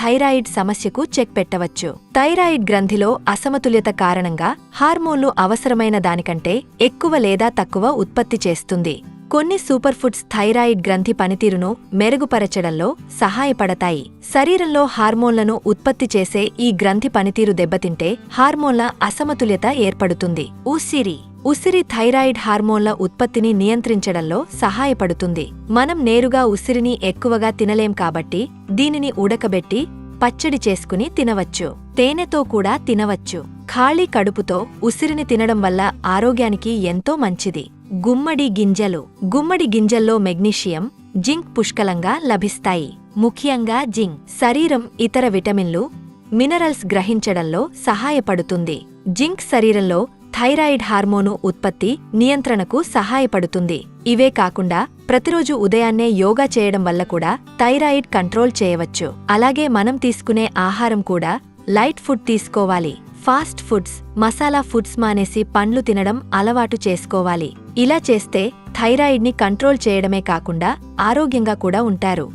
Thyroid సమస్యకు check పెట్టవచ్చు. Thyroid గ్రంథిలో అసమతుల్యత కారణంగా హార్మోన్లు అవసరమైన దానికంటే ఎక్కువ లేదా తక్కువ ఉత్పత్తి చేస్తుంది. కొన్ని సూపర్ ఫుడ్స్ థైరాయిడ్ గ్రంథి పనితీరును మెరుగుపరచడంలో సహాయపడతాయి. శరీరంలో హార్మోన్లను ఉత్పత్తి చేసే ఈ గ్రంథి పనితీరు దెబ్బతింటే హార్మోన్ల అసమతుల్యత ఏర్పడుతుంది. ఉసిరి థైరాయిడ్ హార్మోన్ల ఉత్పత్తిని నియంత్రించడంలో సహాయపడుతుంది. మనం నేరుగా ఉసిరిని ఎక్కువగా తినలేం కాబట్టి దీనిని ఉడకబెట్టి పచ్చడి చేసుకుని తినవచ్చు. తేనెతో కూడా తినవచ్చు. ఖాళీ కడుపుతో ఉసిరిని తినడం వల్ల ఆరోగ్యానికి ఎంతో మంచిది. గుమ్మడి గింజల్లో మెగ్నీషియం, జింక్ పుష్కలంగా లభిస్తాయి. ముఖ్యంగా జింక్ శరీరం ఇతర విటమిన్లు, మినరల్స్ గ్రహించడంలో సహాయపడుతుంది. జింక్ శరీరంలో థైరాయిడ్ హార్మోను ఉత్పత్తి నియంత్రణకు సహాయపడుతుంది. ఇవే కాకుండా ప్రతిరోజు ఉదయాన్నే యోగా చేయడం వల్ల కూడా థైరాయిడ్ కంట్రోల్ చేయవచ్చు. అలాగే మనం తీసుకునే ఆహారం కూడా లైట్ ఫుడ్ తీసుకోవాలి. ఫాస్ట్ ఫుడ్స్, మసాలా ఫుడ్స్ మానేసి పండ్లు తినడం అలవాటు చేసుకోవాలి. ఇలా చేస్తే థైరాయిడ్ని కంట్రోల్ చేయడమే కాకుండా ఆరోగ్యంగా కూడా ఉంటారు.